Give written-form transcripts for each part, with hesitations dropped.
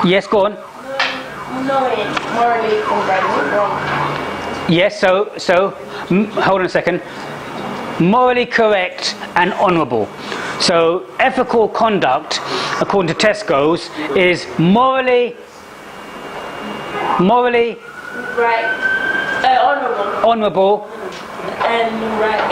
Yes, go on. Morally wrong. Yes, so hold on a second. Morally correct and honourable. So ethical conduct, according to Tesco's, is morally Right. honourable And right.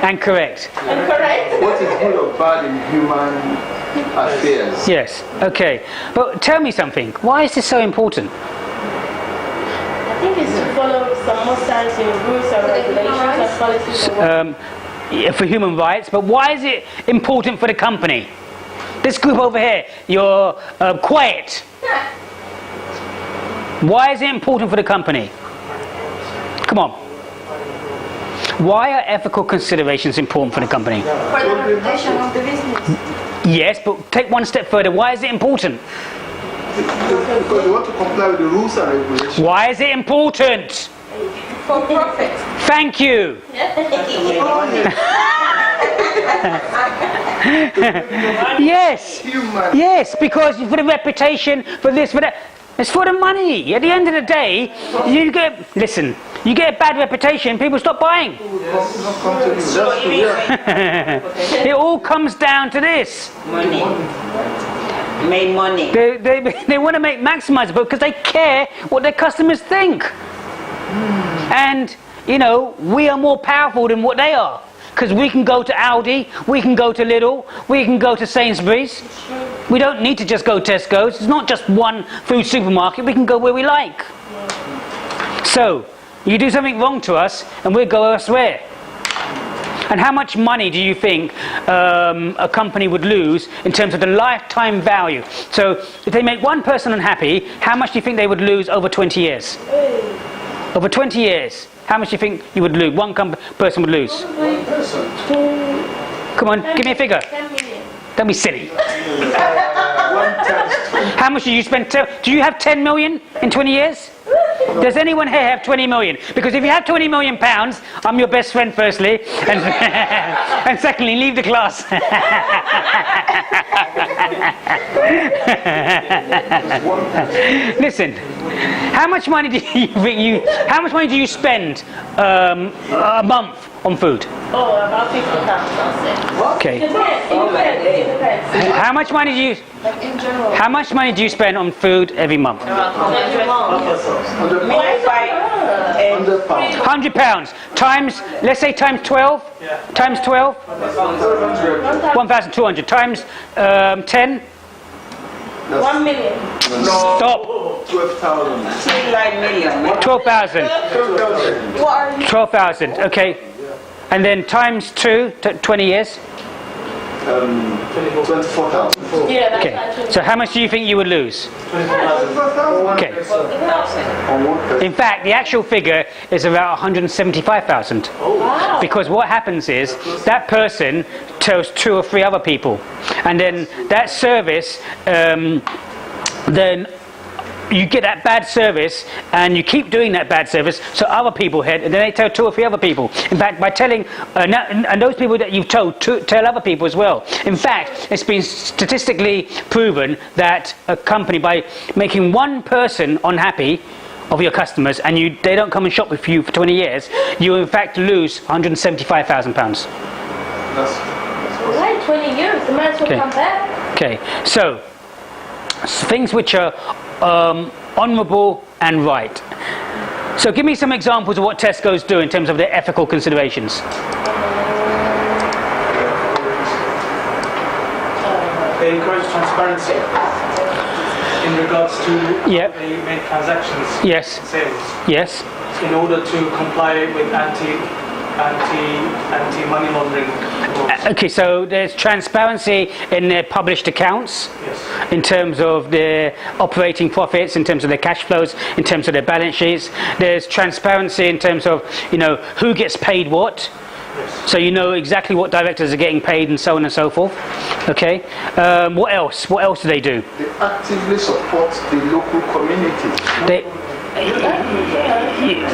and correct. And correct. What is good or bad in human affairs? Yes, okay. But tell me something. Why is this so important? I think it's to follow some more standards in rules and regulations and policies and For human rights, but why is it important for the company? This group over here, you're quiet. Why is it important for the company? Come on. Why are ethical considerations important for the company? for the reputation of the business. Yes, but take one step further. Why is it important? Because you want to comply with the rules and regulations. Why is it important? For profit. Thank you. Yes. Human. Yes, because for the reputation, for this, for that. It's for the money. At the end of the day, you get a bad reputation, people stop buying. It all comes down to this. Money. Made money. They want to maximize it because they care what their customers think. And, you know, we are more powerful than what they are. Because we can go to Aldi, we can go to Lidl, we can go to Sainsbury's. We don't need to just go to Tesco's. It's not just one food supermarket. We can go where we like. So, you do something wrong to us and we'll go elsewhere. And how much money do you think a company would lose in terms of the lifetime value? So, if they make one person unhappy, how much do you think they would lose over 20 years? Over 20 years. How much do you think you would lose? One person would lose. Come on, give me a figure. 10 million. Don't be silly. How much do you spend? Do you have 10 million in 20 years? Does anyone here have 20 million? Because if you have 20 million pounds, I'm your best friend firstly, and, and secondly, leave the class. Listen, how much money do you think how much money do you spend a month on food? Oh, about £50, I'll say. Okay. It depends. How much money do you? Like in general. How much money do you spend on food every month? £100 times, let's say times 12. Times 12. 1,200 times 10. 1 million. Stop. 12,000. 12,000. 12,000. Okay. And then times 2, 20 years. 24,000. Yeah, that's Okay. actually. So how much do you think you would lose? Okay. In fact, the actual figure is about 175,000. Wow. Because what happens is that person tells 2 or 3 other people, and then that service, then you get that bad service, and you keep doing that bad service, so other people head, and then they tell 2 or 3 other people. In fact, by telling, and those people that you've told, tell other people as well. In fact, it's been statistically proven that a company, by making one person unhappy of your customers, and they don't come and shop with you for 20 years, you in fact lose £175,000. Why 20 years? The man will come back. Okay, so things which are honourable and right. So give me some examples of what Tesco's do in terms of their ethical considerations. They encourage transparency in regards to how Yep. they make transactions Yes. and sales Yes. in order to comply with anti-money laundering laws. Okay, so there's transparency in their published accounts, Yes. in terms of their operating profits, in terms of their cash flows, in terms of their balance sheets. There's transparency in terms of, you know, who gets paid what. So you know exactly what directors are getting paid and so on and so forth. Okay. What else? What else do they do? They actively support the local community. They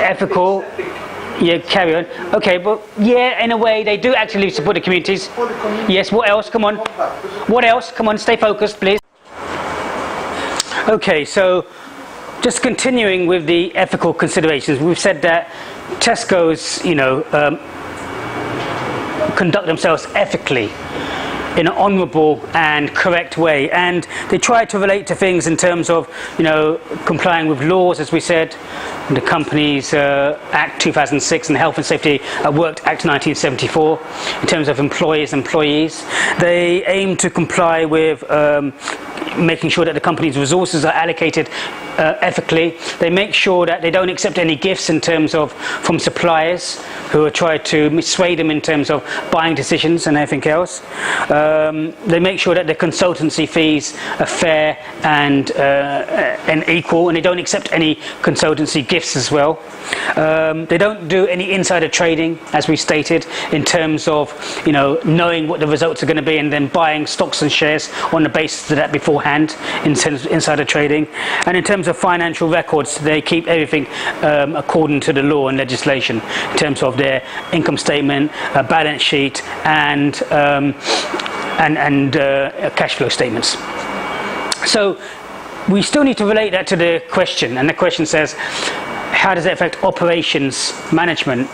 ethical. Yeah, carry on. Okay, but yeah, in a way they do actually support the communities. Yes. What else? Come on. What else? Come on. Stay focused, please. Okay, so just continuing with the ethical considerations, we've said that Tesco's, conduct themselves ethically in an honourable and correct way, and they try to relate to things in terms of, complying with laws, as we said, the Companies Act 2006 and the Health and Safety at Work Act 1974. In terms of employers and employees, they aim to comply with making sure that the company's resources are allocated ethically. They make sure that they don't accept any gifts in terms of from suppliers who are trying to sway them in terms of buying decisions and everything else. They make sure that the consultancy fees are fair and equal, and they don't accept any consultancy gifts as well. They don't do any insider trading, as we stated, in terms of knowing what the results are going to be and then buying stocks and shares on the basis of that beforehand, in terms of insider trading. And in terms of financial records, they keep everything according to the law and legislation in terms of their income statement, balance sheet, and cash flow statements. So we still need to relate that to the question, and the question says, how does it affect operations management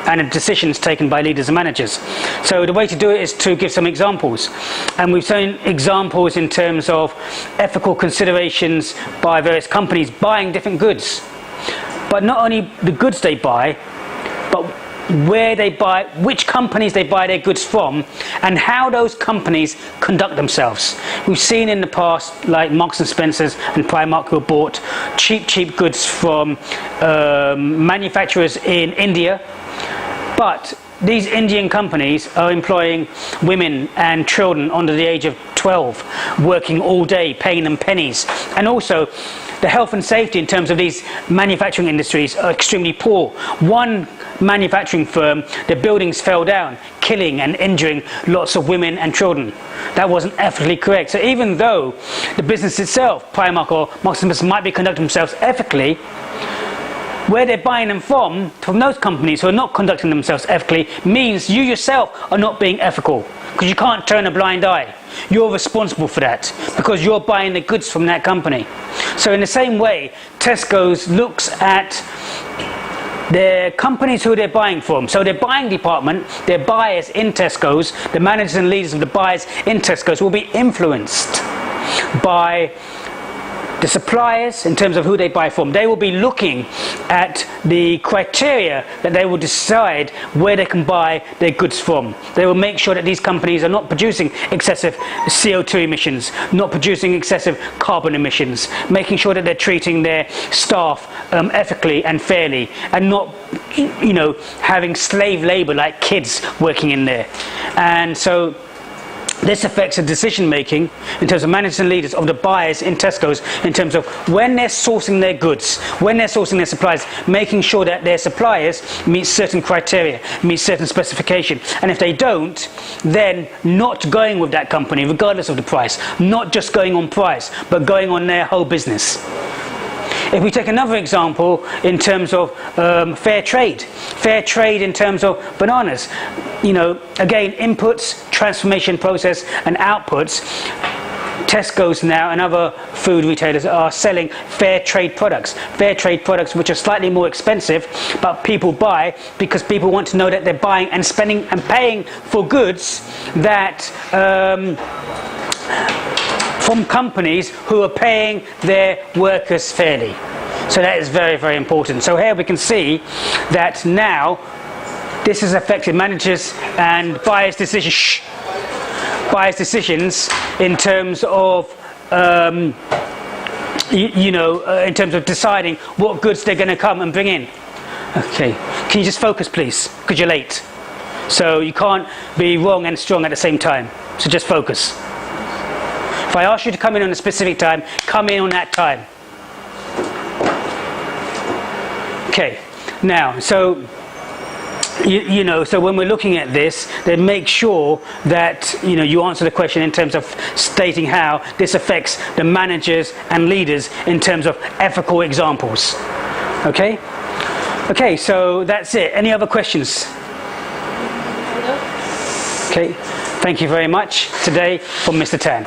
and the decisions taken by leaders and managers? So the way to do it is to give some examples, and we've seen examples in terms of ethical considerations by various companies buying different goods, but not only the goods they buy, but where they buy, which companies they buy their goods from, and how those companies conduct themselves. We've seen in the past, like Marks and Spencer's and Primark, who bought cheap goods from manufacturers in India, but these Indian companies are employing women and children under the age of 12, working all day, paying them pennies. And also, the health and safety in terms of these manufacturing industries are extremely poor. One manufacturing firm, the buildings fell down, killing and injuring lots of women and children. That wasn't ethically correct. So even though the business itself, Primark or Marks & Spencer, might be conducting themselves ethically, where they're buying them from those companies who are not conducting themselves ethically, means you yourself are not being ethical, because you can't turn a blind eye. You're responsible for that because you're buying the goods from that company. So in the same way, Tesco's looks at their companies who they're buying from. So their buying department, their buyers in Tesco's, the managers and leaders of the buyers in Tesco's will be influenced by the suppliers in terms of who they buy from. They will be looking at the criteria that they will decide where they can buy their goods from. They will make sure that these companies are not producing excessive CO2 emissions, not producing excessive carbon emissions, making sure that they're treating their staff ethically and fairly, and not having slave labor like kids working in there. And so this affects the decision making in terms of managers and leaders of the buyers in Tesco's, in terms of when they're sourcing their goods, when they're sourcing their supplies, making sure that their suppliers meet certain criteria, meet certain specification. And if they don't, then not going with that company regardless of the price, not just going on price, but going on their whole business. If we take another example in terms of fair trade in terms of bananas, again, inputs, transformation process and outputs, Tesco's now and other food retailers are selling fair trade products which are slightly more expensive, but people buy because people want to know that they're buying and spending and paying for goods that from companies who are paying their workers fairly. So that is very, very important. So here we can see that now this has affected managers and buyers' decisions in terms of in terms of deciding what goods they're going to come and bring in. Okay, can you just focus please, because you're late. So you can't be wrong and strong at the same time, so just focus. If I ask you to come in on a specific time, come in on that time. Okay, now, so so when we're looking at this, then make sure that you answer the question in terms of stating how this affects the managers and leaders in terms of ethical examples. Okay? Okay, so that's it. Any other questions? Okay, thank you very much today from Mr. Tan.